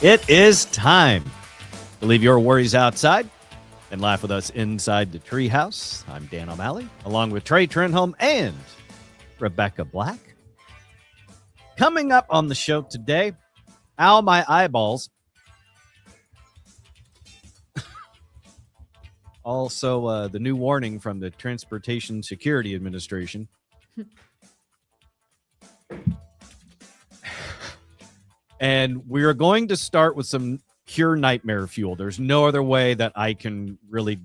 It is time to leave your worries outside and laugh with us inside the Treehouse. I'm Dan O'Malley, along with Trey Trenholm and Rebecca Black. Coming up on the show today, ow, my eyeballs. Also, the new warning from the Transportation Security Administration. And we are going to start with some pure nightmare fuel. There's no other way that I can really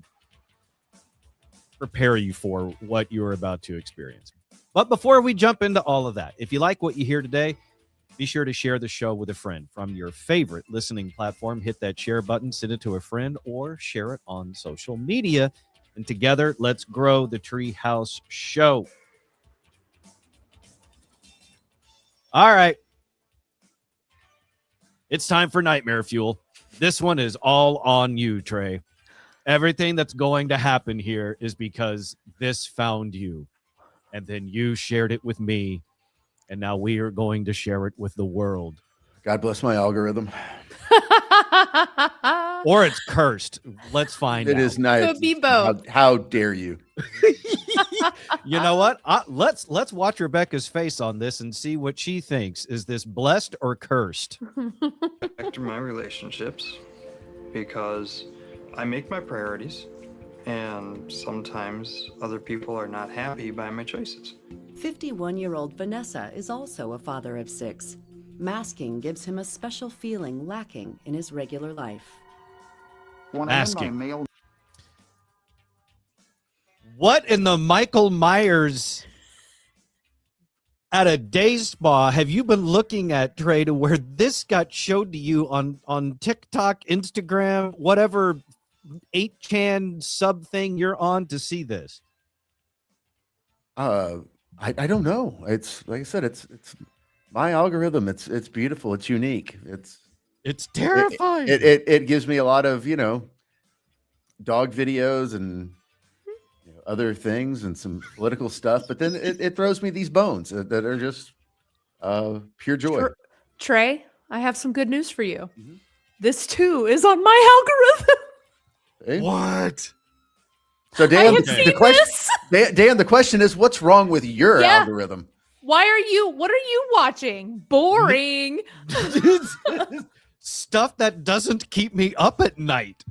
prepare you for what you're about to experience. But before we jump into all of that, if you like what you hear today, be sure to share the show with a friend from your favorite listening platform. Hit that share button, send it to a friend, or share it on social media. And together, let's grow the Treehouse Show. All right. It's time for nightmare fuel. This one is all on you, Trey. Everything that's going to happen here is because this found you. And then you shared it with me. And now we are going to share it with the world. God bless my algorithm. Or it's cursed. Let's find out. It is nice. Could be both. How dare you? You know what? Let's watch Rebecca's face on this and see what she thinks. Is this blessed or cursed? Back to my relationships because I make my priorities and sometimes other people are not happy by my choices. 51-year-old Vanessa is also a father of 6. Masking gives him a special feeling lacking in his regular life. Masking. What in the Michael Myers at a day spa have you been looking at, Trey, to where this got showed to you on TikTok, Instagram, whatever 8chan sub thing you're on to see this? I don't know. It's like I said, it's my algorithm. It's beautiful. It's unique. It's terrifying. It gives me a lot of, dog videos and other things and some political stuff, but then it throws me these bones that are just pure joy. Trey, I have some good news for you. Mm-hmm. This too is on my algorithm. Hey? What? So Dan, the question is, what's wrong with your algorithm? What are you watching? Boring. Stuff that doesn't keep me up at night.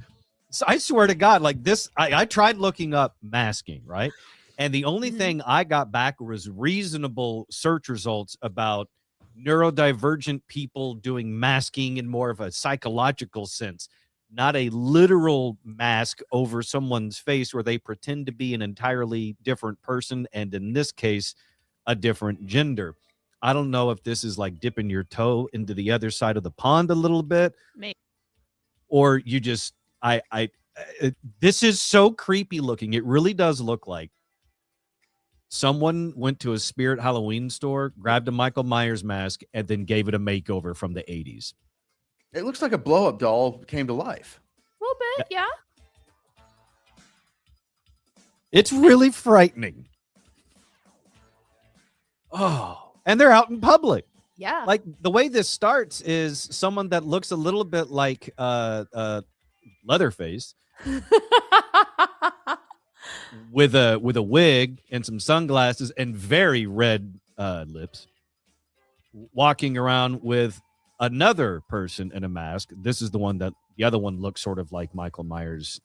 So I swear to God, like this, I tried looking up masking, right? And the only thing I got back was reasonable search results about neurodivergent people doing masking in more of a psychological sense, not a literal mask over someone's face where they pretend to be an entirely different person, and in this case, a different gender. I don't know if this is like dipping your toe into the other side of the pond a little bit, maybe. Or you just, this is so creepy looking. It really does look like someone went to a Spirit Halloween store, grabbed a Michael Myers mask, and then gave it a makeover from the 80s. It looks like a blow-up doll came to life. A little bit, yeah. It's really frightening. Oh, and they're out in public. Yeah. Like the way this starts is someone that looks a little bit like Leatherface with a wig and some sunglasses and very red lips, walking around with another person in a mask. This is the one that the other one looks sort of like Michael Myers,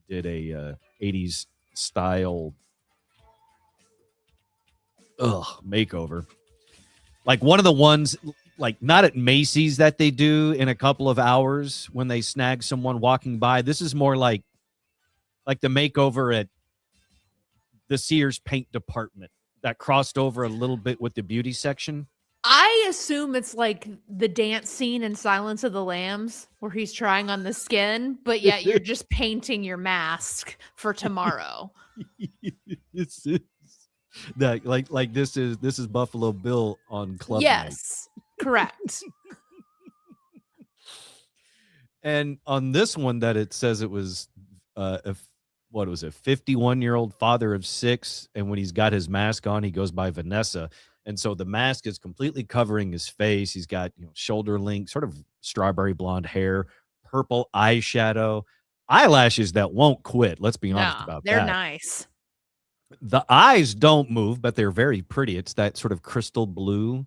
did a 80s style makeover. Like one of the ones, like not at Macy's that they do in a couple of hours when they snag someone walking by. This is more like the makeover at the Sears paint department that crossed over a little bit with the beauty section. I assume it's like the dance scene in Silence of the Lambs where he's trying on the skin, but yet you're just painting your mask for tomorrow. This is that like this is Buffalo Bill on Club Yes, Night. Correct. And on this one that it says it was a 51-year-old father of 6, and when he's got his mask on, he goes by Vanessa. And so the mask is completely covering his face. He's got, shoulder length, sort of strawberry blonde hair, purple eyeshadow, eyelashes that won't quit. Let's be honest No, about they're that. nice. The eyes don't move, but they're very pretty. It's that sort of crystal blue.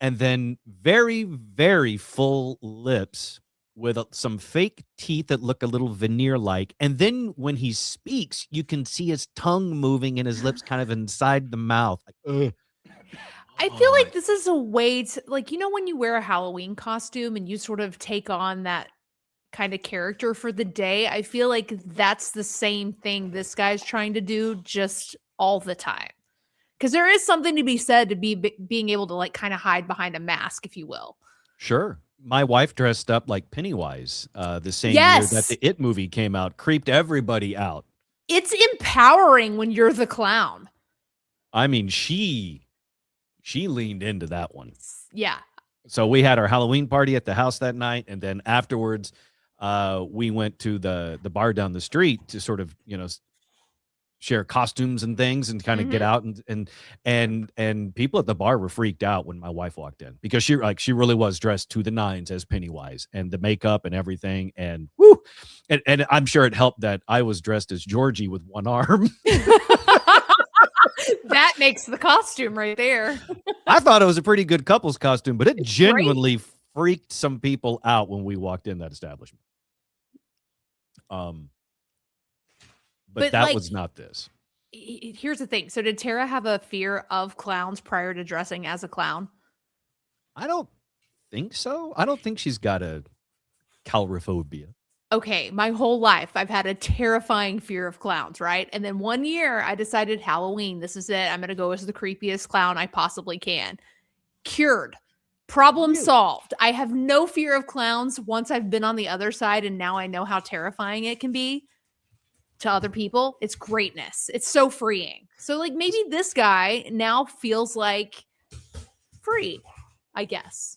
And then very, very full lips with some fake teeth that look a little veneer-like. And then when he speaks, you can see his tongue moving and his lips kind of inside the mouth. Like, I feel like this is a way to, like, when you wear a Halloween costume and you sort of take on that kind of character for the day, I feel like that's the same thing this guy's trying to do just all the time. Because there is something to be said to being able to like kind of hide behind a mask, if you will. Sure. My wife dressed up like Pennywise the same year Yes. that the It movie came out, creeped everybody out. It's empowering when you're the clown. I mean, she leaned into that one. Yeah. So we had our Halloween party at the house that night, and then afterwards, we went to the bar down the street to sort of share costumes and things and kind of get out and people at the bar were freaked out when my wife walked in because she really was dressed to the nines as Pennywise and the makeup and everything and woo, and I'm sure it helped that I was dressed as Georgie with one arm. That makes the costume right there. I thought it was a pretty good couple's costume, but it It's genuinely freaked some people out when we walked in that establishment. But that was not this. Here's the thing. So did Tara have a fear of clowns prior to dressing as a clown? I don't think so. I don't think she's got a calrophobia. Okay, my whole life I've had a terrifying fear of clowns, right? And then one year I decided Halloween, this is it. I'm going to go as the creepiest clown I possibly can. Cured. Problem solved. I have no fear of clowns once I've been on the other side and now I know how terrifying it can be to other people. It's greatness. It's so freeing. So like maybe this guy now feels like free, I guess.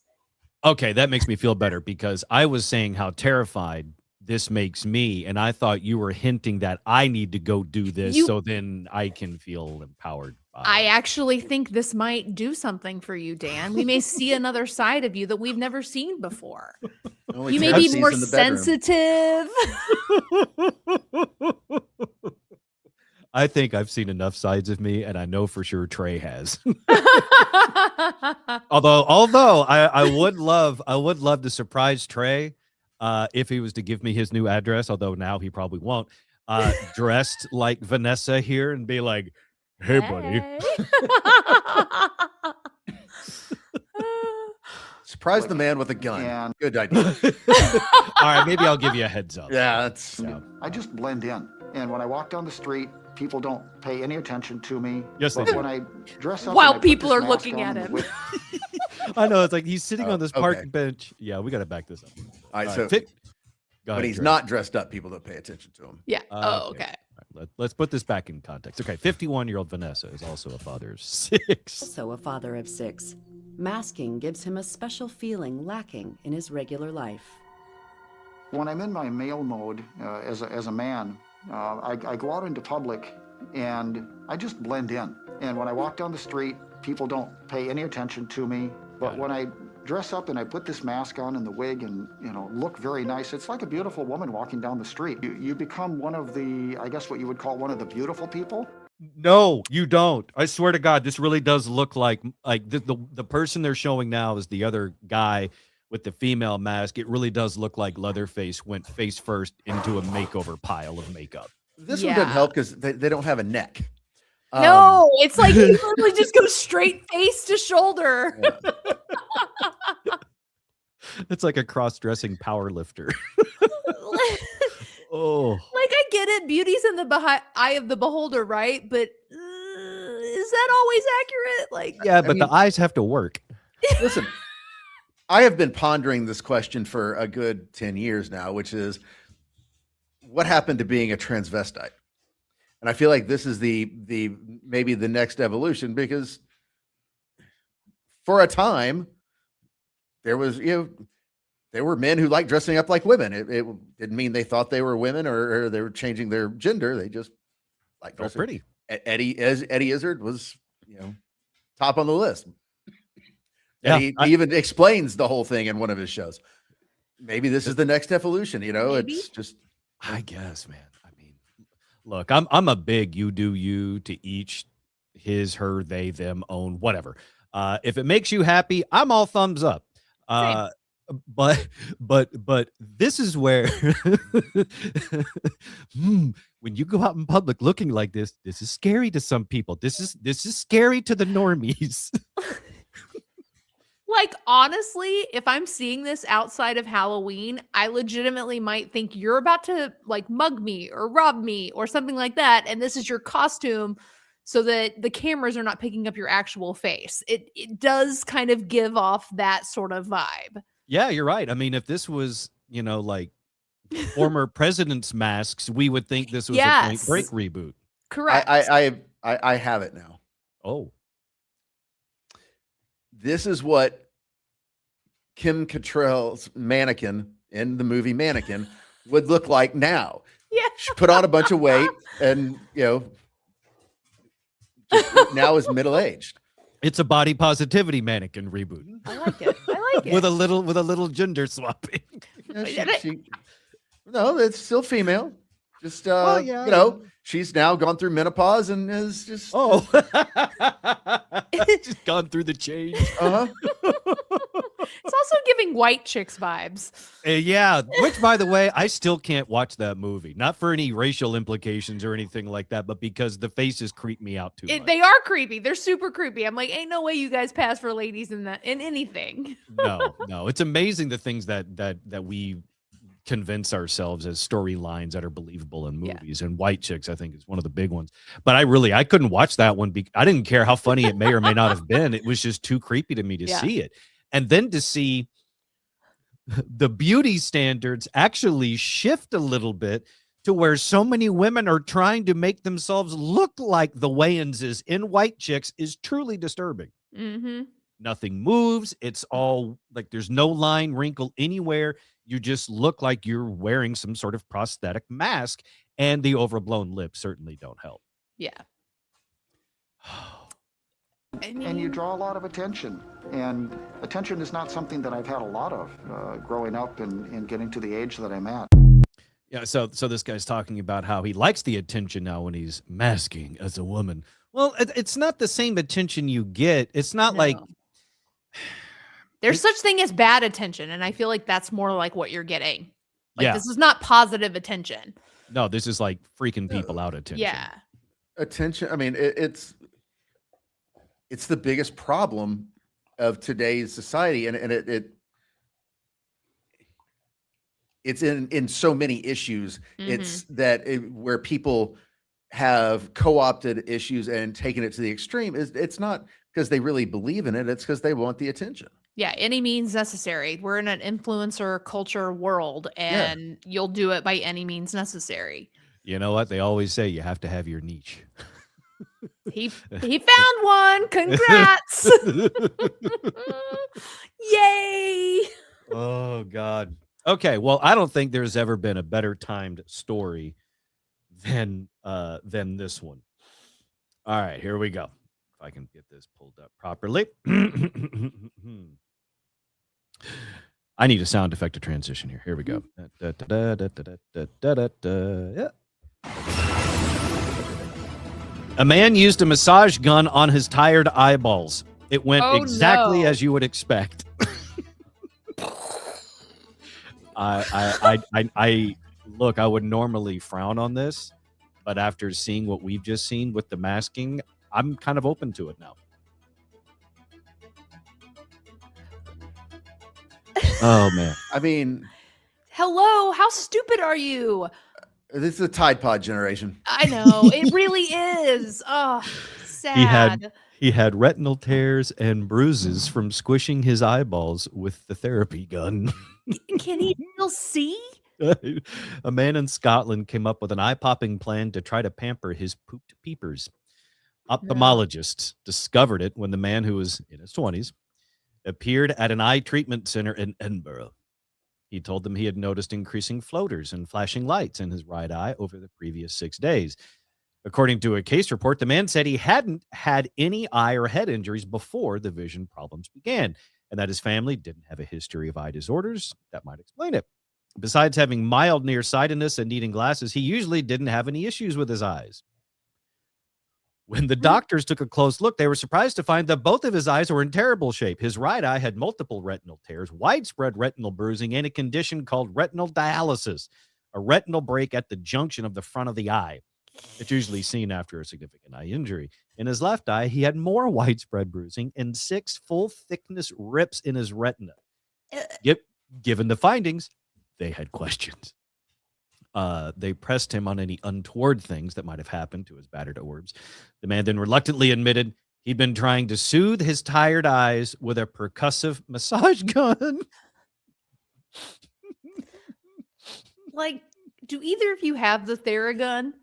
Okay, that makes me feel better because I was saying how terrified this makes me, and I thought you were hinting that I need to go do this so then I can feel empowered. I actually think this might do something for you, Dan. We may see another side of you that we've never seen before. You may be more sensitive. I think I've seen enough sides of me, and I know for sure Trey has. although I would love to surprise Trey if he was to give me his new address, although now he probably won't, dressed like Vanessa here and be like, hey, buddy. Surprise the man with a gun. And good idea. All right, maybe I'll give you a heads up. Yeah, that's I just blend in. And when I walk down the street, people don't pay any attention to me. Yes, they But do. when I dress up, While and I put people this are mask looking on at and him. with- I know, it's like he's sitting on this park okay. bench. Yeah, we got to back this up. all right. All So, right, go but ahead, he's Trey. not dressed up. People don't pay attention to him. Yeah. Oh, Okay. okay. All right, let's put this back in context. Okay, 51-year-old Vanessa is also a father of 6. Also a father of 6. Masking gives him a special feeling lacking in his regular life. when I'm in my male mode as a man, I go out into public and I just blend in. And when I walk down the street, people don't pay any attention to me. But when I dress up and I put this mask on and the wig and, look very nice, it's like a beautiful woman walking down the street. You become one of the, I guess what you would call one of the beautiful people. No, you don't. I swear to God, this really does look like the person they're showing now is the other guy with the female mask. It really does look like Leatherface went face first into a makeover pile of makeup. This one doesn't help because they don't have a neck. No, it's like you literally just go straight face to shoulder. Yeah. It's like a cross-dressing power lifter. Oh, Like I get it, beauty's in the eye of the beholder, right? But is that always accurate? Like, yeah, but the eyes have to work. Listen, I have been pondering this question for a good 10 years now, which is what happened to being a transvestite? And I feel like this is the maybe the next evolution, because for a time there was, there were men who liked dressing up like women. It didn't mean they thought they were women or they were changing their gender. They just like Oh, pretty. Eddie Izzard was, top on the list. Yeah, And he even explains the whole thing in one of his shows. Maybe this is the next evolution, you know. Maybe. It's just, I guess, man. I mean, look, I'm a big you do you, to each his, her, they, them, own, whatever. If it makes you happy, I'm all thumbs up. But this is where when you go out in public looking like this is scary to some people. This is scary to the normies. Like, honestly, if I'm seeing this outside of Halloween, I legitimately might think you're about to like mug me or rob me or something like that. And this is your costume so that the cameras are not picking up your actual face. It does kind of give off that sort of vibe. Yeah, you're right. I mean, if this was, like former presidents' masks, we would think this was a Point Break reboot. Correct. I have it now. Oh. This is what Kim Cattrall's mannequin in the movie Mannequin would look like now. Yeah. She put on a bunch of weight and, now is middle-aged. It's a body positivity mannequin reboot. I like it. I like it. With a little gender swapping. Yeah, no, it's still female. Just she's now gone through menopause and is just just gone through the change. It's also giving white chicks vibes. Yeah, which, by the way, I still can't watch that movie. Not for any racial implications or anything like that, but because the faces creep me out too much. They are creepy. They're super creepy. I'm like, ain't no way you guys pass for ladies in anything. No. It's amazing the things that we convince ourselves as storylines that are believable in movies. And White Chicks, I think, is one of the big ones. But I couldn't watch that one. I didn't care how funny it may or may not have been. It was just too creepy to me to see it. And then to see the beauty standards actually shift a little bit to where so many women are trying to make themselves look like the Wayans in White Chicks is truly disturbing. Mm-hmm. Nothing moves. It's all like there's no line, wrinkle anywhere. You just look like you're wearing some sort of prosthetic mask, and the overblown lips certainly don't help. Yeah. And you draw a lot of attention, and attention is not something that I've had a lot of growing up and getting to the age that I'm at. Yeah, so this guy's talking about how he likes the attention now when he's masking as a woman. Well, it's not the same attention you get. It's not like there's such thing as bad attention, and I feel like that's more like what you're getting. Like this is not positive attention. No, this is like freaking people out attention. Yeah. Attention. I mean, it's the biggest problem of today's society, and it's in so many issues. Mm-hmm. It's that where people have co-opted issues and taken it to the extreme. It's not because they really believe in it. It's because they want the attention. Yeah, any means necessary. We're in an influencer culture world, and you'll do it by any means necessary. You know what? They always say you have to have your niche. He found one. Congrats. Yay. Oh, God. Okay, well, I don't think there's ever been a better timed story than this one. All right, here we go. If I can get this pulled up properly. I need a sound effect to transition here. Here we go. Yeah. A man used a massage gun on his tired eyeballs. It went exactly as you would expect. I look, I would normally frown on this, but after seeing what we've just seen with the masking, I'm kind of open to it now. Oh, man. I mean, hello, how stupid are you? This is a Tide Pod generation. I know. It really is. Oh, sad. He had retinal tears and bruises from squishing his eyeballs with the therapy gun. Can he still see? A man in Scotland came up with an eye-popping plan to try to pamper his pooped peepers. Ophthalmologists discovered it when the man, who was in his 20s, appeared at an eye treatment center in Edinburgh. He told them he had noticed increasing floaters and flashing lights in his right eye over the previous 6 days. According to a case report, the man said he hadn't had any eye or head injuries before the vision problems began, and that his family didn't have a history of eye disorders. That might explain it. Besides having mild nearsightedness and needing glasses, he usually didn't have any issues with his eyes. When the doctors took a close look, they were surprised to find that both of his eyes were in terrible shape. His right eye had multiple retinal tears, widespread retinal bruising, and a condition called retinal dialysis, a retinal break at the junction of the front of the eye. It's usually seen after a significant eye injury. In his left eye, he had more widespread bruising and 6 full-thickness rips in his retina. Given the findings, they had questions. They pressed him on any untoward things that might have happened to his battered orbs. The man then reluctantly admitted he'd been trying to soothe his tired eyes with a percussive massage gun. Like, do either of you have the Theragun?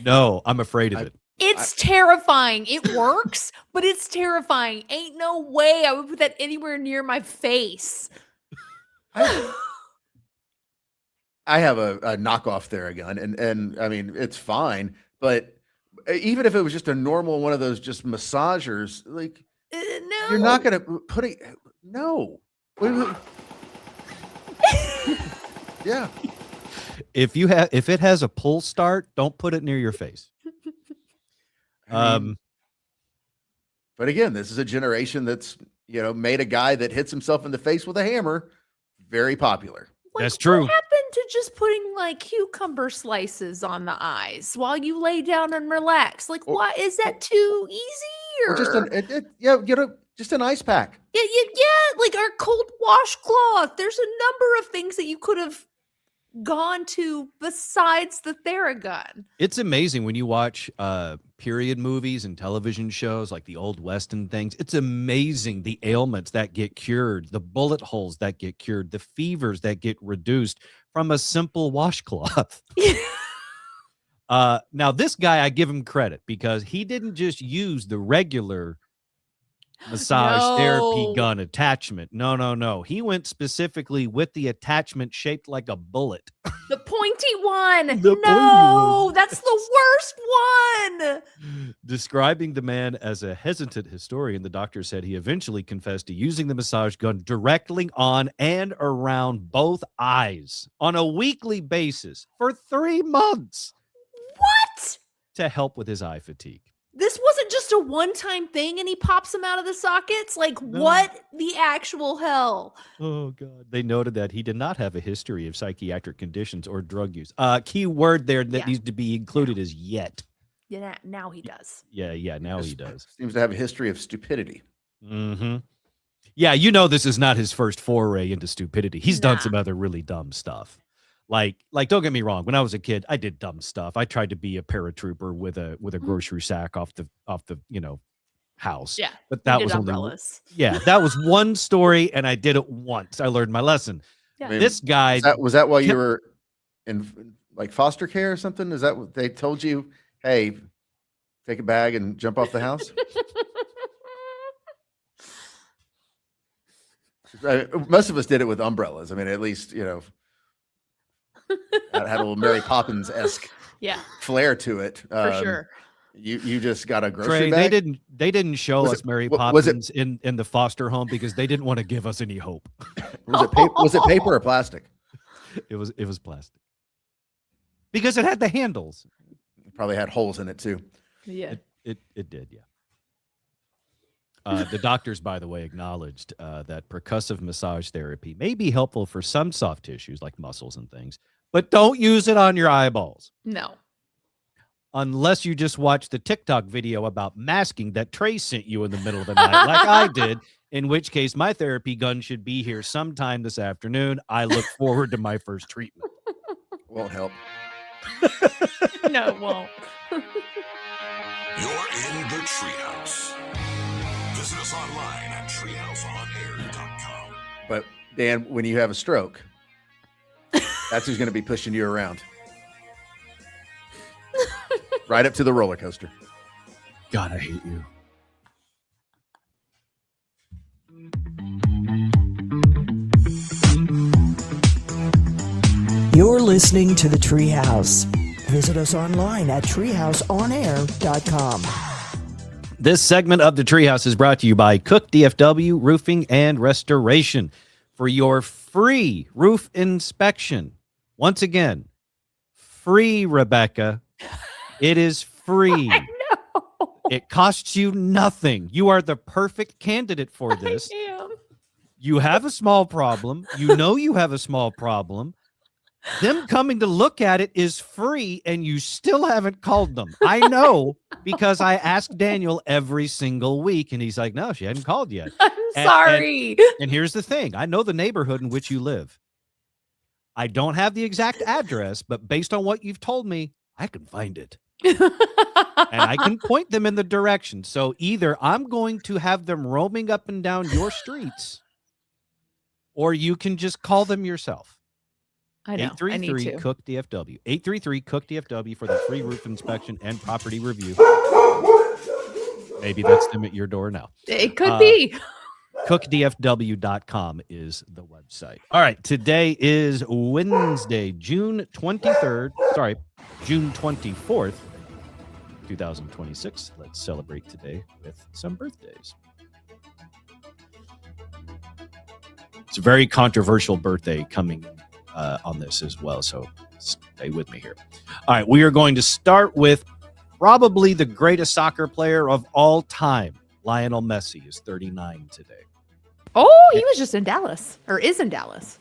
No, I'm afraid of it. It's terrifying. It works, but it's terrifying. Ain't no way I would put that anywhere near my face. I have a knockoff Theragun, and I mean, it's fine, but even if it was just a normal one of those just massagers, like, No. you're not going to put it, no. Yeah. If it has a pull start, don't put it near your face. But again, this is a generation that's, made a guy that hits himself in the face with a hammer very popular. Like, That's true. What happened to just putting like cucumber slices on the eyes while you lay down and relax? Like, why is that too easy? Or just just an ice pack. Yeah, like our cold washcloth. There's a number of things that you could have gone to besides the Theragun. It's amazing when you watch period movies and television shows like the Old West and things. It's amazing the ailments that get cured, the bullet holes that get cured, the fevers that get reduced from a simple washcloth. Now, this guy, I give him credit because he didn't just use the regular massage therapy gun attachment. No. He went specifically with the attachment shaped like a bullet. The pointy one. The pointy one. That's the worst one. Describing the man as a hesitant historian, the doctor said he eventually confessed to using the massage gun directly on and around both eyes on a weekly basis for 3 months. What? To help with his eye fatigue. This wasn't just a one-time thing and he pops them out of the sockets? Like, No. what the actual hell? Oh, God. They noted that he did not have a history of psychiatric conditions or drug use. Key word there that needs to be included is yet. Yeah, now he does. Yeah, now he does. Seems to have a history of stupidity. Mm-hmm. Yeah, this is not his first foray into stupidity. He's done some other really dumb stuff. Like, don't get me wrong. When I was a kid, I did dumb stuff. I tried to be a paratrooper with a grocery sack off the house. Yeah, but that was umbrellas. that was one story, and I did it once. I learned my lesson. Yeah. I mean, This guy was that while you were in like foster care or something? Is that what they told you? Hey, take a bag and jump off the house. Most of us did it with umbrellas. I mean, at least had a little Mary Poppins-esque flair to it. For sure. You just got a grocery Trey, bag. they didn't show us Mary Poppins in the foster home because they didn't want to give us any hope. Was it paper or plastic? It was plastic. Because it had the handles. It probably had holes in it too. Yeah. It did, yeah. The doctors, by the way, acknowledged that percussive massage therapy may be helpful for some soft tissues like muscles and things, but don't use it on your eyeballs. No. Unless you just watch the TikTok video about masking that Trey sent you in the middle of the night, like I did, in which case my therapy gun should be here sometime this afternoon. I look forward to my first treatment. Won't help. No, it won't. You're in the Treehouse. Visit us online at treehouseonair.com. But Dan, when you have a stroke, that's who's going to be pushing you around. Right up to the roller coaster. God, I hate you. You're listening to The Treehouse. Visit us online at treehouseonair.com. This segment of the Treehouse is brought to you by Cook DFW Roofing and Restoration. For your free roof inspection, once again, free, Rebecca. It is free. I know. It costs you nothing. You are the perfect candidate for this. I am. You have a small problem. You know you have a small problem. Them coming to look at it is free, and you still haven't called them. I know because I ask Daniel every single week, and he's like, no, she hadn't called yet. I'm sorry. And here's the thing. I know the neighborhood in which you live. I don't have the exact address, but based on what you've told me, I can find it. And I can point them in the direction. So either I'm going to have them roaming up and down your streets, or you can just call them yourself. I know. I need 833 to. Cook DFW. 833 Cook DFW for the free roof inspection and property review. Maybe that's them at your door now. It could be. CookDFW.com is the website. All right. Today is Wednesday, June 24th, 2026. Let's celebrate today with some birthdays. It's a very controversial birthday coming on this as well, so stay with me here. All right, we are going to start with probably the greatest soccer player of all time. Lionel Messi is 39 today. Oh, he was just in Dallas, or is in Dallas.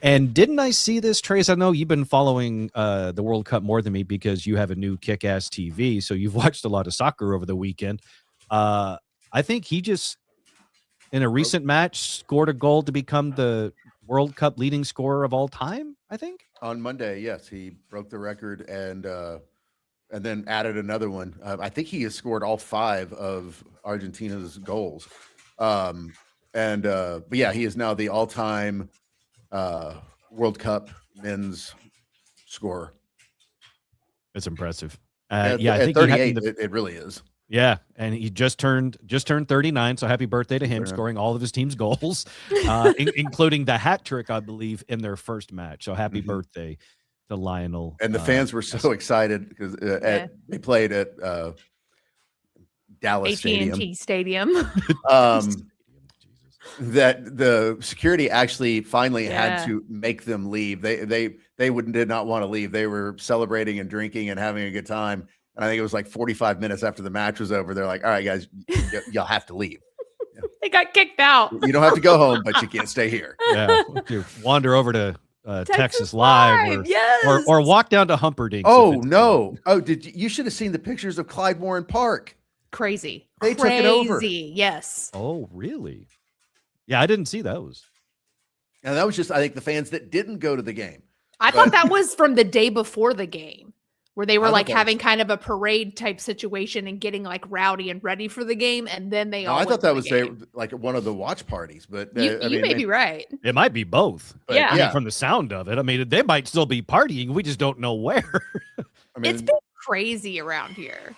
And didn't I see this, Trace? I know you've been following the World Cup more than me because you have a new kick-ass TV, so you've watched a lot of soccer over the weekend. I think he just, in a recent match, scored a goal to become the World Cup leading scorer of all time, I think. On Monday, yes, he broke the record and then added another one. I think he has scored all 5 of Argentina's goals. But yeah, he is now the all-time World Cup men's scorer. It's impressive. I think 38, it really is. Yeah, and he just turned 39, so happy birthday to him, scoring all of his team's goals, including the hat trick, I believe, in their first match. So happy birthday to Lionel. And the fans were so excited because they played at Dallas AT&T Stadium. That the security actually finally had to make them leave. They did not want to leave. They were celebrating and drinking and having a good time. And I think it was like 45 minutes after the match was over. They're like, all right, guys, y'all have to leave. They got kicked out. You don't have to go home, but you can't stay here. Yeah, to wander over to Texas Live or walk down to Humperdinck. Oh, no. Oh, you should have seen the pictures of Clyde Warren Park. Crazy. They took it over. Yes. Oh, really? Yeah, I didn't see those. And that was just, I think, the fans that didn't go to the game. I thought that was from the day before the game, where they were like thought having kind of a parade type situation and getting like rowdy and ready for the game, and then they all. I thought that was game. like one of the watch parties, but You may be right. It might be both. But, Yeah. I mean, from the sound of it, I mean, they might still be partying. We just don't know where. I mean, It's been crazy around here.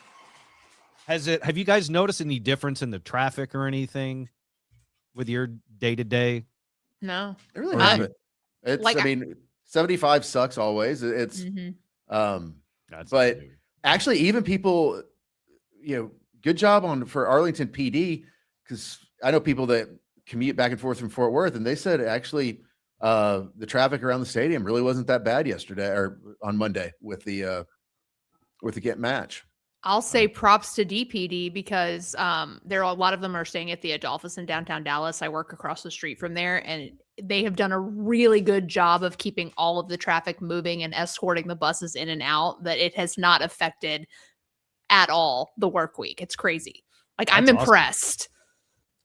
Have you guys noticed any difference in the traffic or anything with your day-to-day? No. it really hasn't. It's, like I mean, 75 sucks always. It's, but actually, even people, good job for Arlington PD, because I know people that commute back and forth from Fort Worth, and they said actually the traffic around the stadium really wasn't that bad yesterday or on Monday with the get match. I'll say props to DPD because there are a lot of them are staying at the Adolphus in downtown Dallas. I work across the street from there, and they have done a really good job of keeping all of the traffic moving and escorting the buses in and out, that it has not affected at all the work week. It's crazy. Like, I'm That's impressed.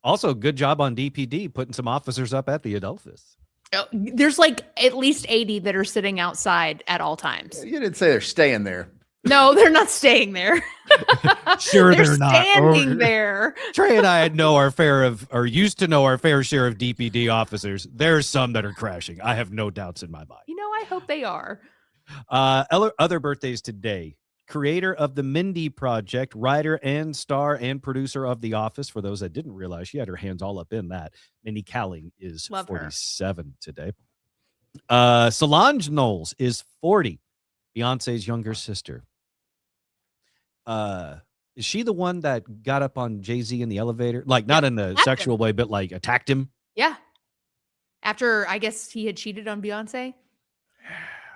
Also, good job on DPD putting some officers up at the Adolphus. There's like at least 80 that are sitting outside at all times. You didn't say they're staying there. No, they're not staying there. Sure, they're not. Standing there. Trey and I used to know our fair share of DPD officers. There's some that are crashing. I have no doubts in my mind. I hope they are. Other birthdays today. Creator of the Mindy Project, writer and star and producer of The Office. For those that didn't realize, she had her hands all up in that. Mindy Kaling is Love her. 47 today. Solange Knowles is 40. Beyonce's younger sister. Is she the one that got up on Jay-Z in the elevator? Like, not in a sexual way, but like attacked him? Yeah. After, I guess, he had cheated on Beyonce.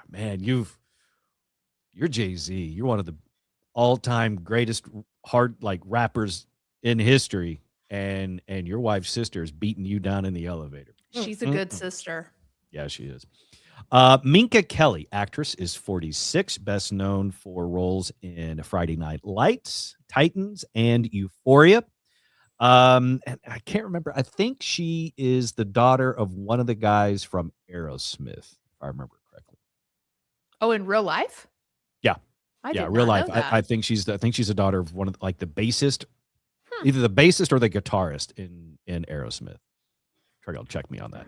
Man, you're Jay-Z. You're one of the all-time greatest rappers in history, and your wife's sister is beating you down in the elevator. She's a good sister. Yeah, she is. Minka Kelly, actress, is 46, best known for roles in Friday Night Lights, Titans, and Euphoria. And I can't remember. I think she is the daughter of one of the guys from Aerosmith, if I remember correctly. Oh, in real life? Yeah. I Yeah, did real not life. know that. I think she's a daughter of one of the bassist, either the bassist or the guitarist in Aerosmith. Trey will check me on that.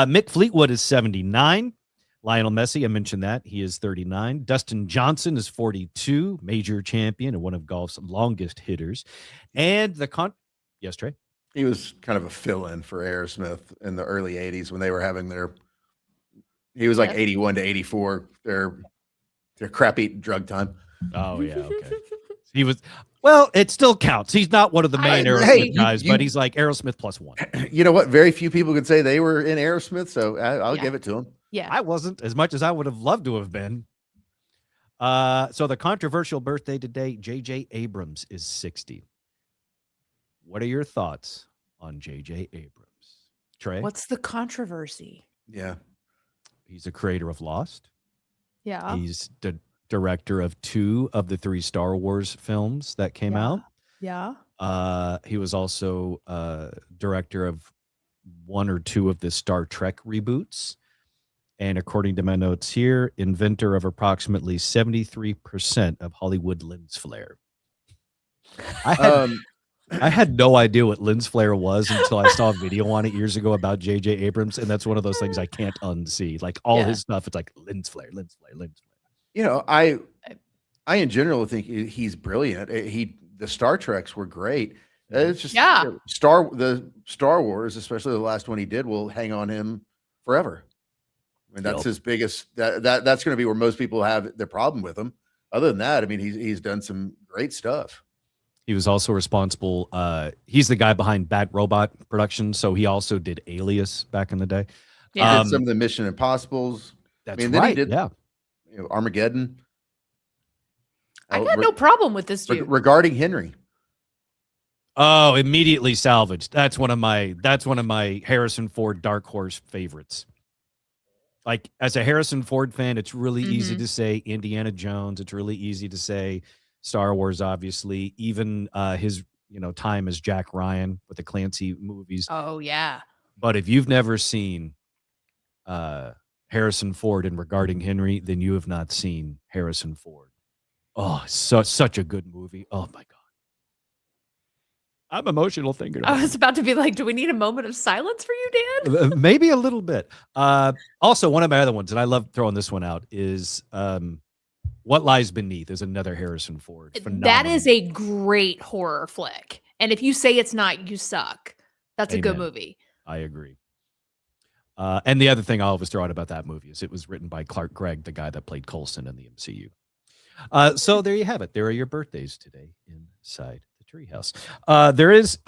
Mick Fleetwood is 79. Lionel Messi, I mentioned that. He is 39. Dustin Johnson is 42, major champion and one of golf's longest hitters. And yes, Trey? He was kind of a fill-in for Aerosmith in the early 80s when they were having he was like 81 to 84, their crappy drug time. Oh, yeah, okay. He was, well, it still counts. He's not one of the main Aerosmith guys, but he's like Aerosmith plus one. You know what? Very few people could say they were in Aerosmith, so I'll give it to him. Yeah. I wasn't, as much as I would have loved to have been. So the controversial birthday today, J.J. Abrams is 60. What are your thoughts on J.J. Abrams? Trey? What's the controversy? Yeah. He's a creator of Lost. Yeah. He's the director of 2 of the 3 Star Wars films that came out. Yeah. He was also director of 1 or 2 of the Star Trek reboots. And according to my notes here, inventor of approximately 73% of Hollywood lens flare. I had no idea what lens flare was until I saw a video on it years ago about J.J. Abrams, and that's one of those things I can't unsee. Like all his stuff, it's like lens flare, lens flare, lens flare. You know, I in general think he's brilliant. The Star Treks were great. It's just the Star Wars, especially the last one he did, will hang on him forever. I mean, that's his biggest. That's going to be where most people have their problem with him. Other than that, I mean, he's done some great stuff. He was also responsible. He's the guy behind Bad Robot Productions, so he also did Alias back in the day. He did some of the Mission Impossibles. That's right. Then he did, Armageddon. I got no problem with this dude. Regarding Henry. Oh, immediately salvaged. That's one of my Harrison Ford dark horse favorites. Like, as a Harrison Ford fan, it's really easy to say Indiana Jones. It's really easy to say Star Wars, obviously. Even his time as Jack Ryan with the Clancy movies. Oh, yeah. But if you've never seen Harrison Ford in Regarding Henry, then you have not seen Harrison Ford. Oh, such a good movie. Oh, my God. I'm emotional thinking about it. I was about to be like, do we need a moment of silence for you, Dan? Maybe a little bit. Also, one of my other ones, and I love throwing this one out, is What Lies Beneath is another Harrison Ford. Phenomenal. That is a great horror flick. And if you say it's not, you suck. That's a good movie. I agree. And the other thing I always throw out about that movie is it was written by Clark Gregg, the guy that played Coulson in the MCU. So there you have it. There are your birthdays today inside the Treehouse. There is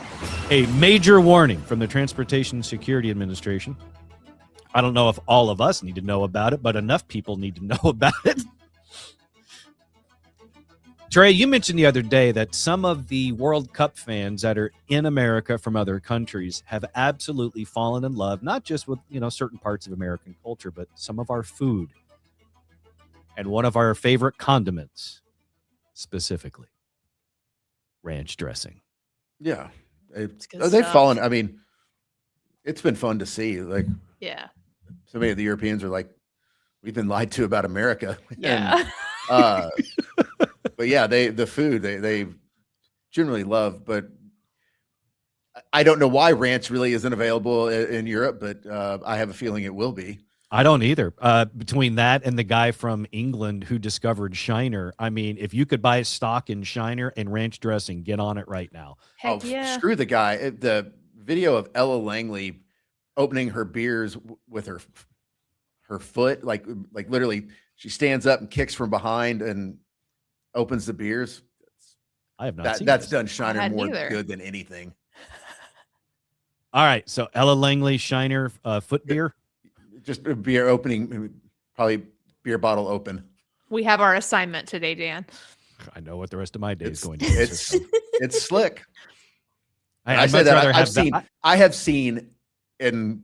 a major warning from the Transportation Security Administration. I don't know if all of us need to know about it, but enough people need to know about it. Trey, you mentioned the other day that some of the World Cup fans that are in America from other countries have absolutely fallen in love, not just with, certain parts of American culture, but some of our food and one of our favorite condiments, specifically ranch dressing. Yeah. They've fallen. I mean, it's been fun to see. Like, yeah. So many of the Europeans are like, we've been lied to about America. Yeah. And, but yeah, the food they generally love, but I don't know why ranch really isn't available in Europe, but I have a feeling it will be. I don't either. Between that and the guy from England who discovered Shiner, I mean, if you could buy stock in Shiner and ranch dressing, get on it right now. Heck yeah. Screw the guy. The video of Ella Langley opening her beers with her her foot, like literally, she stands up and kicks from behind and opens the beers. I have not seen That's this. done Shiner hadn't more either. good than anything. All right, so Ella Langley Shiner foot beer. Just a beer opening, probably beer bottle open. We have our assignment today, Dan. I know what the rest of my day is It's going to it's consist of. it's slick. I'd I say much that rather I've have seen. that. I have seen in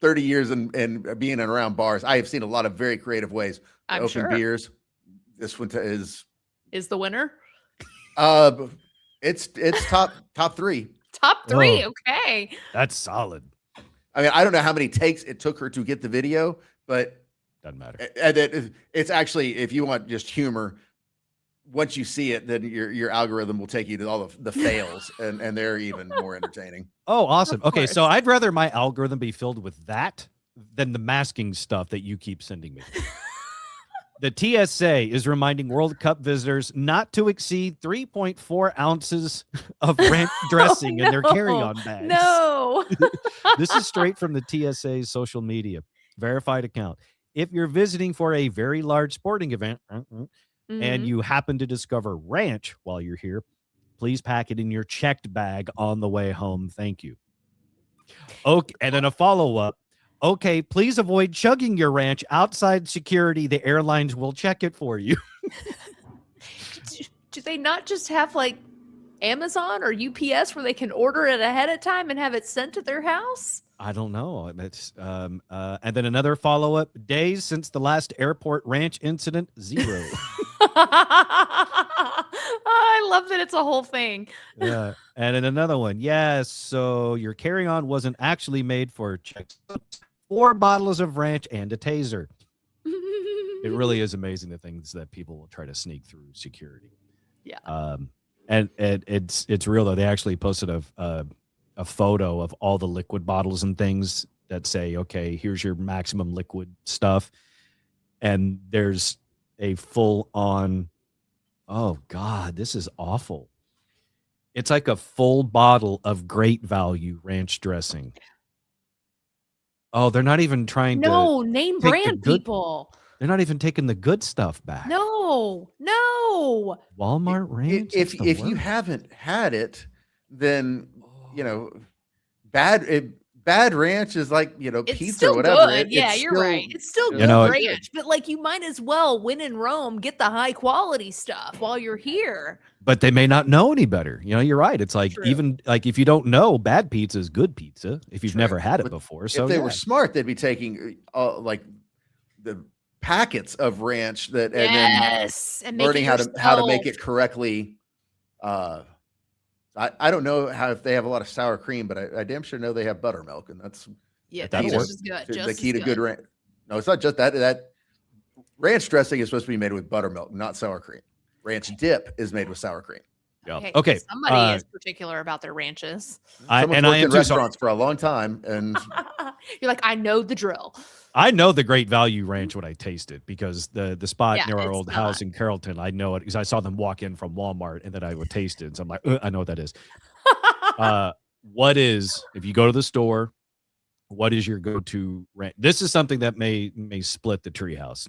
30 years and being around bars, I have seen a lot of very creative ways to I'm open sure. beers. This one is Is the winner? it's top three. Top 3. Oh. Okay. That's solid. I mean, I don't know how many takes it took her to get the video, but Doesn't matter. it's actually, if you want just humor, once you see it, then your algorithm will take you to all the fails, and they're even more entertaining. Oh, awesome. Of Okay, so course. I'd rather my algorithm be filled with that than the masking stuff that you keep sending me. The TSA is reminding World Cup visitors not to exceed 3.4 ounces of ranch dressing in their carry-on bags. No. This is straight from the TSA's social media verified account. If you're visiting for a very large sporting event and Mhm. you happen to discover ranch while you're here, please pack it in your checked bag on the way home. Thank you. Okay, and then a follow-up. Okay, please avoid chugging your ranch outside security. The airlines will check it for you. Do they not just have like Amazon or UPS where they can order it ahead of time and have it sent to their house? I don't know. It's and then another follow-up. Days since the last airport ranch incident, 0. I love that it's a whole thing. Yeah. And then another one. Yes. So your carry-on wasn't actually made for checks. 4 bottles of ranch and a taser. It really is amazing the things that people will try to sneak through security. Yeah. And it's real though. They actually posted a photo of all the liquid bottles and things that say, okay, here's your maximum liquid stuff. And there's a full on, oh God, this is awful. It's like a full bottle of great value ranch dressing. Oh, they're not even trying to. No, name take the brand good- people. They're not even taking the good stuff back. No. Walmart ranch. If That's the you worst. haven't had it, then bad ranch is like It's pizza still or whatever. good. Yeah, you're right. It's still You good know, ranch, but like you might as well, when in Rome, get the high quality stuff while you're here. But they may not know any better. You're right. It's like True. even like if you don't know, bad pizza is good pizza if you've True. never had it But before. So if they yeah. were smart, they'd be taking like the packets of ranch and Yes, and then make it learning how to make yourself. it correctly. I don't know if they have a lot of sour cream, but I damn sure know they have buttermilk, and that's Yeah, That that's works. just as good. the Just key as to good ranch. No, it's not just that. That ranch dressing is supposed to be made with buttermilk, not sour cream. Ranch dip is made with sour cream. Yeah. Okay. Somebody is particular about their ranches. Someone's I worked am in too. So restaurants for a long time, and You're like, I know the drill. I know the Great Value Ranch when I taste it because the spot Yeah, near our it's old not. house in Carrollton, I know it because I saw them walk in from Walmart and then I would taste it. So I'm like, I know what that is. What is, if you go to the store, what is your go-to ranch? This is something that may split the treehouse.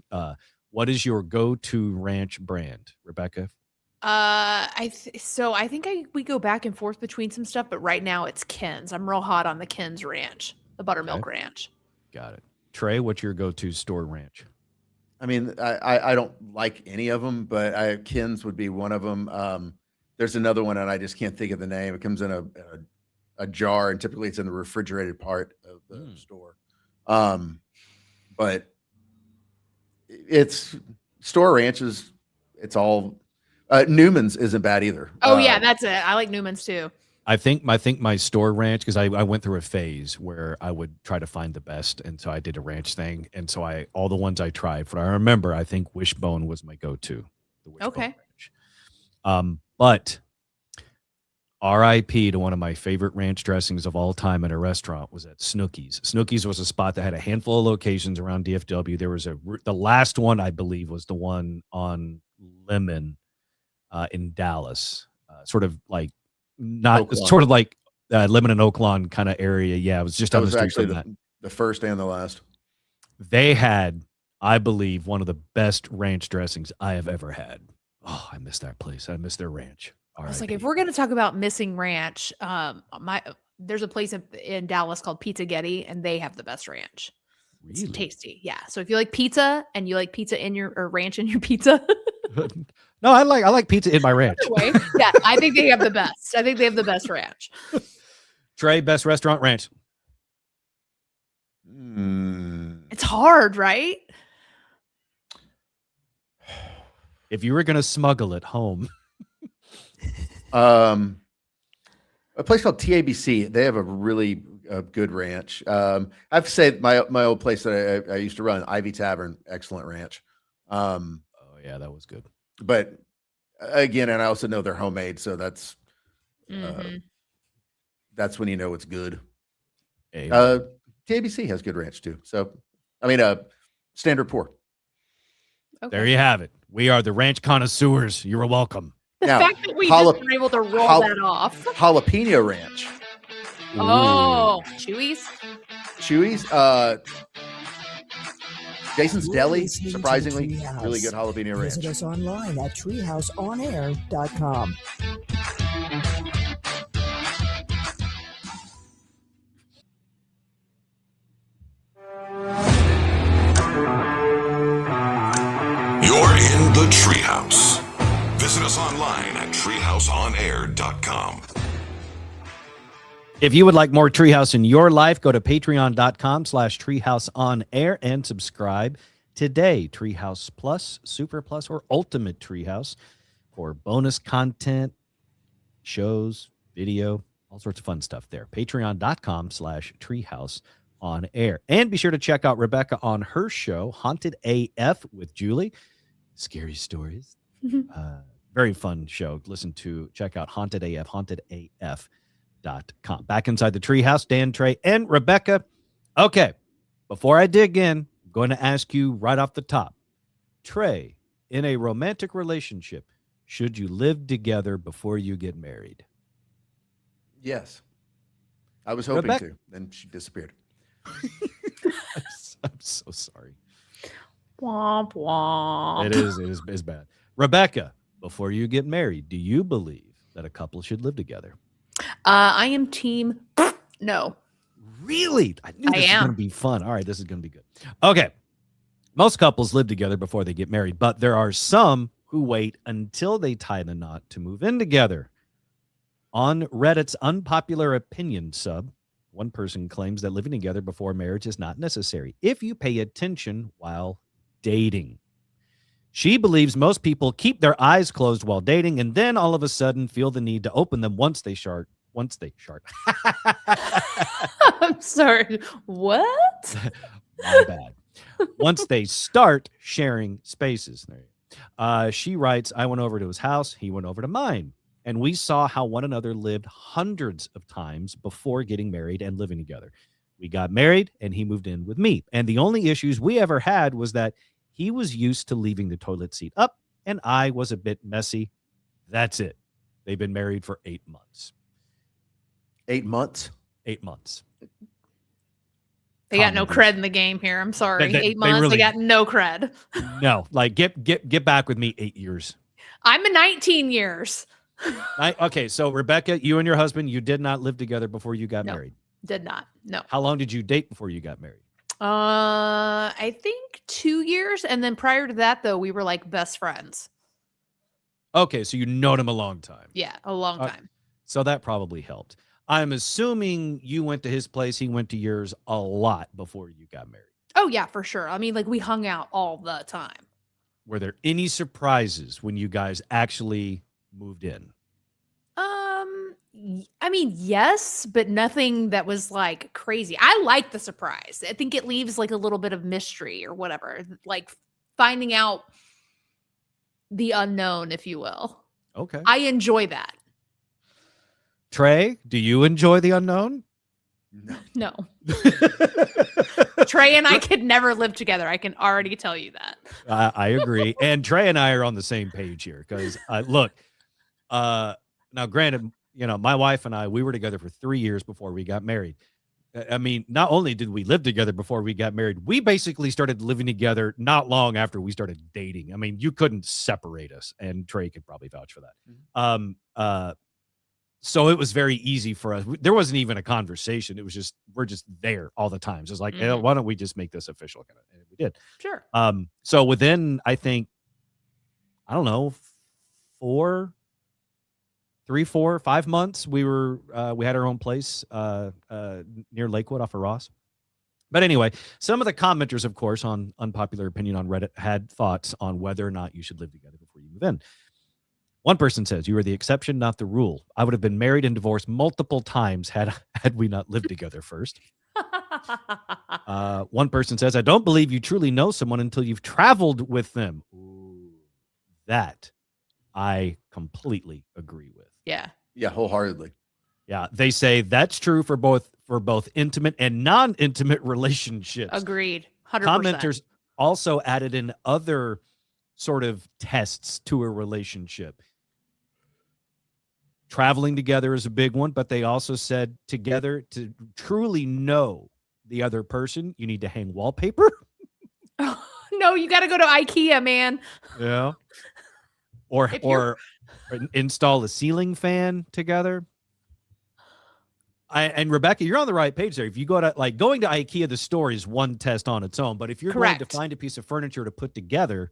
What is your go-to ranch brand, Rebecca? I think we go back and forth between some stuff, but right now it's Ken's. I'm real hot on the Ken's ranch, the buttermilk ranch. Got it. Trey, what's your go-to store ranch? I mean, I don't like any of them, but Ken's would be one of them. There's another one, and I just can't think of the name. It comes in a jar, and typically it's in the refrigerated part of the store. But it's store ranches. It's all Newman's isn't bad either. Oh yeah, that's it. I like Newman's too. I think my store ranch, because I went through a phase where I would try to find the best, and so I did a ranch thing, and so all the ones I tried, but I remember I think Wishbone was my go-to. The Wishbone Okay. ranch. But R.I.P. to one of my favorite ranch dressings of all time at a restaurant was at Snooki's. Snooki's was a spot that had a handful of locations around DFW. There was the last one I believe was the one on Lemon in Dallas, sort of like. Not Oaklawn. sort of like Lemon and Oaklawn kind of area. Yeah, it was just That on the was street actually from that. the first and the last. They had, I believe, one of the best ranch dressings I have ever had. Oh, I miss that place. I miss their ranch. I was like, if we're gonna talk about missing ranch, there's a place in Dallas called Pizza Getty, and they have the best ranch. It's Really? tasty, yeah. So if you like pizza and you like pizza in your or ranch in your pizza, No, I like pizza in my ranch. way, yeah, I think they have the best. I think they have the best ranch. Trey, best restaurant ranch. It's hard, right? If you were gonna smuggle it home, A place called TABC. They have a really good ranch. I have to say my old place that I used to run, Ivy Tavern, excellent ranch. oh yeah, that was good. But again, and I also know they're homemade, so that's when you know it's good. TABC has good ranch too. So, I mean, standard pour. Okay. There you have it. We are the ranch connoisseurs. You're welcome. The Now, fact that we just were able to roll that off. Jalapeno ranch. Oh, Chewy's. Chewy's. Jason's You're Deli, listening to surprisingly, Treehouse. really good jalapeno ranch. Visit us online at treehouseonair.com. You're in the Treehouse. Visit us online at treehouseonair.com. If you would like more Treehouse in your life, go to patreon.com/treehouseonair and subscribe today. Treehouse Plus, Super Plus, or Ultimate Treehouse for bonus content, shows, video, all sorts of fun stuff there. Patreon.com/treehouseonair. And be sure to check out Rebecca on her show, Haunted AF with Julie. Scary stories. Very fun show. Check out Haunted AF, hauntedaf.com. Back inside the Treehouse, Dan, Trey, and Rebecca. Okay, before I dig in, I'm going to ask you right off the top. Trey, in a romantic relationship, should you live together before you get married? Yes. I was hoping Rebecca? to. Then she disappeared. I'm so sorry. Womp womp. It is bad. Rebecca, before you get married, do you believe that a couple should live together? I am team no. Really? I knew I this was am. going to be fun. All right, this is going to be good. Okay. Most couples live together before they get married, but there are some who wait until they tie the knot to move in together. On Reddit's unpopular opinion sub, one person claims that living together before marriage is not necessary if you pay attention while dating. She believes most people keep their eyes closed while dating and then all of a sudden feel the need to open them once they shart. I'm sorry. What? My bad. Once they start sharing spaces. She writes, I went over to his house. He went over to mine. And we saw how one another lived hundreds of times before getting married and living together. We got married and he moved in with me. And the only issues we ever had was that he was used to leaving the toilet seat up and I was a bit messy. That's it. They've been married for 8 months. 8 months? 8 months. They got no cred in the game here. I'm sorry. They 8 months. really- They got no cred. No, like get back with me 8 years. I'm a 19 years. Okay, so Rebecca, you and your husband, you did not live together before you got No. married. Did not. No. How long did you date before you got married? I think 2 years. And then prior to that, though, we were like best friends. Okay, so you known him a long time. Yeah, a long time. So that probably helped. I'm assuming you went to his place, he went to yours a lot before you got married. Oh, yeah, for sure. I mean, like we hung out all the time. Were there any surprises when you guys actually moved in? I mean, yes, but nothing that was like crazy. I like the surprise. I think it leaves like a little bit of mystery or whatever, like finding out the unknown, if you will. Okay. I enjoy that. Trey, do you enjoy the unknown? No. Trey and I could never live together. I can already tell you that. I agree. And Trey and I are on the same page here because look, now granted, you know, my wife and I, we were together for 3 years before we got married. I mean, not only did we live together before we got married, we basically started living together not long after we started dating. I mean, you couldn't separate us, and Trey could probably vouch for that. So it was very easy for us. There wasn't even a conversation. It was just, we're just there all the time. So it's like, hey, why don't we just make this official? And we did. Sure. So within, I think, I don't know, 3, 4, 5 months, we had our own place near Lakewood off of Ross. But anyway, some of the commenters, of course, on Unpopular Opinion on Reddit had thoughts on whether or not you should live together before you move in. One person says, you are the exception, not the rule. I would have been married and divorced multiple times had we not lived together first. One person says, I don't believe you truly know someone until you've traveled with them. Ooh, that I completely agree with. Yeah. Yeah, wholeheartedly. Yeah, they say that's true for both intimate and non-intimate relationships. Agreed. 100%. Commenters also added in other sort of tests to a relationship. Traveling together is a big one, but they also said together to truly know the other person, you need to hang wallpaper. No, you got to go to IKEA, man. Yeah. Or install a ceiling fan together. And Rebecca, you're on the right page there. If you go to going to IKEA, the store is one test on its own. But if you're going to find a piece of furniture to put together,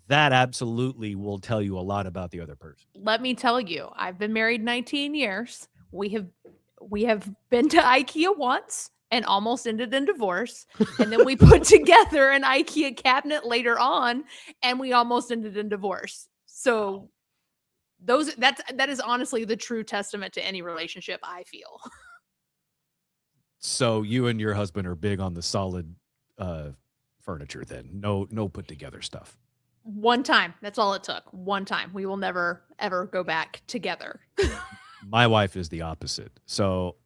that absolutely will tell you a lot about the other person. Let me tell you, I've been married 19 years. We have been to IKEA once and almost ended in divorce. And then we put together an IKEA cabinet later on and we almost ended in divorce. So that is honestly the true testament to any relationship, I feel. So you and your husband are big on the solid furniture then. No put together stuff. One time. That's all it took. One time. We will never, ever go back together. My wife is the opposite. So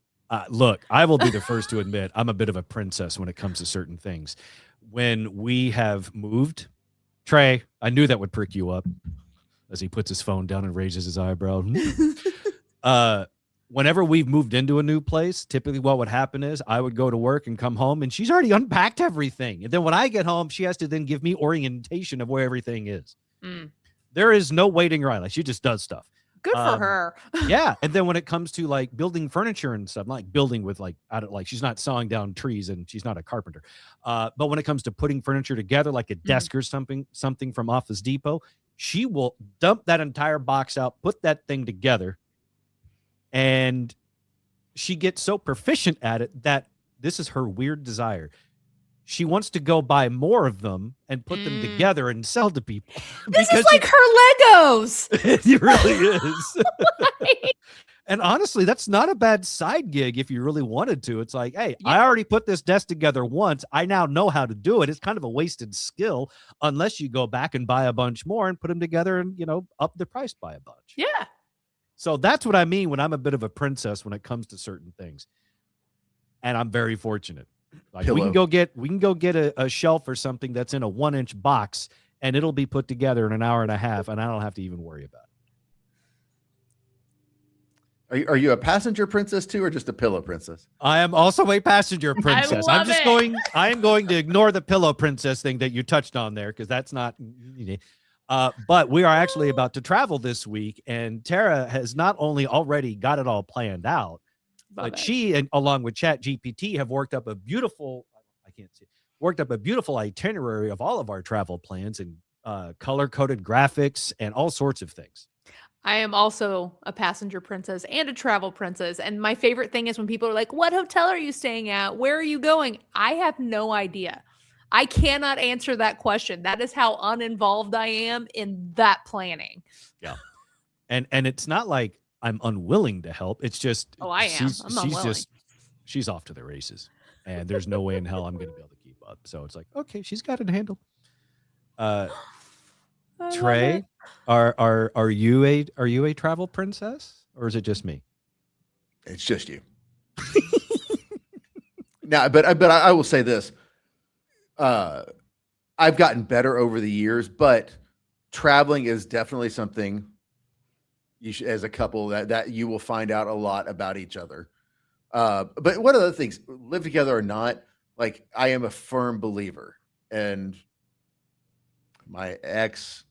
look, I will be the first to admit I'm a bit of a princess when it comes to certain things. When we have moved, Trey, I knew that would perk you up as he puts his phone down and raises his eyebrow. Whenever we've moved into a new place, typically what would happen is I would go to work and come home and she's already unpacked everything. And then when I get home, she has to then give me orientation of where everything is. There is no waiting around. Like she just does stuff. Good for her. Yeah. And then when it comes to like building furniture and stuff, like building with she's not sawing down trees and she's not a carpenter. But when it comes to putting furniture together, like a desk or something from Office Depot, she will dump that entire box out, put that thing together. And she gets so proficient at it that this is her weird desire. She wants to go buy more of them and put them together and sell to people. This is like her Legos. It really is. And honestly, that's not a bad side gig if you really wanted to. It's like, hey, I already put this desk together once. I now know how to do it. It's kind of a wasted skill unless you go back and buy a bunch more and put them together and, up the price by a bunch. Yeah. So that's what I mean when I'm a bit of a princess when it comes to certain things. And I'm very fortunate. Like we can go get a shelf or something that's in a 1-inch box and it'll be put together in an hour and a half and I don't have to even worry about it. Are you a passenger princess too, or just a pillow princess? I am also a passenger princess. I am going to ignore the pillow princess thing that you touched on there because that's not. But we are actually about to travel this week, and Tara has not only already got it all planned out, but she and along with ChatGPT have worked up a beautiful itinerary of all of our travel plans and color-coded graphics and all sorts of things. I am also a passenger princess and a travel princess. And my favorite thing is when people are like, what hotel are you staying at? Where are you going? I have no idea. I cannot answer that question. That is how uninvolved I am in that planning. Yeah. And it's not like I'm unwilling to help. It's just, I am. She's off to the races and there's no way in hell I'm going to be able to keep up. So it's like, okay, she's got it handled. Trey, are you a travel princess or is it just me? It's just you. Now, but I will say this. I've gotten better over the years, but traveling is definitely something you should, as a couple, that you will find out a lot about each other. But one of the things, live together or not, like I am a firm believer, and my ex,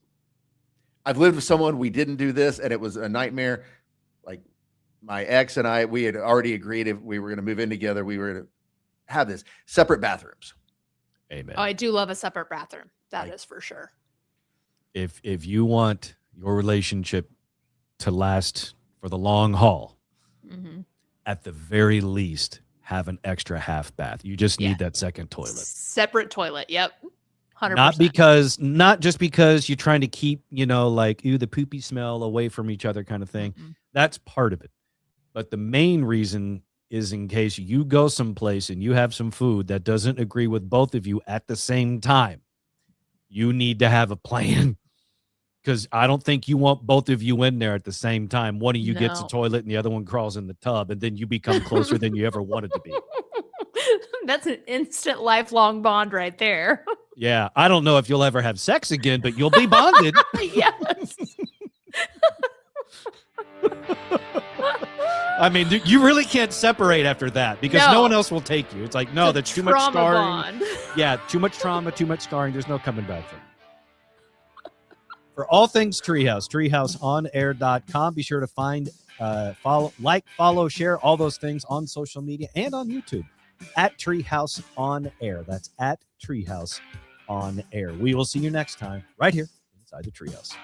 I've lived with someone, we didn't do this, and it was a nightmare. Like my ex and I, we had already agreed if we were going to move in together, we were going to have this separate bathrooms. Amen. Oh, I do love a separate bathroom. That Right. is for sure. If you want your relationship to last for the long haul, Mm-hmm. at the very least, have an extra half bath. You just need Yeah. that second toilet. Separate toilet. Yep. 100%. Not just because you're trying to keep, like, the poopy smell away from each other kind of thing. Mhm. That's part of it. But the main reason is in case you go someplace and you have some food that doesn't agree with both of you at the same time. You need to have a plan, because I don't think you want both of you in there at the same time. One of you gets a No. toilet and the other one crawls in the tub, and then you become closer than you ever wanted to be. That's an instant lifelong bond right there. Yeah, I don't know if you'll ever have sex again, but you'll be bonded. Yes. I mean, you really can't separate after that, because no No. one else will take you. It's like, no, It's a that's too much trauma scarring. bond. Yeah, too much trauma, too much scarring. There's no coming back from it. For all things Treehouse, treehouseonair.com. Be sure to find, follow, share all those things on social media and on YouTube at Treehouse on Air. That's at Treehouse on Air. We will see you next time right here inside the Treehouse.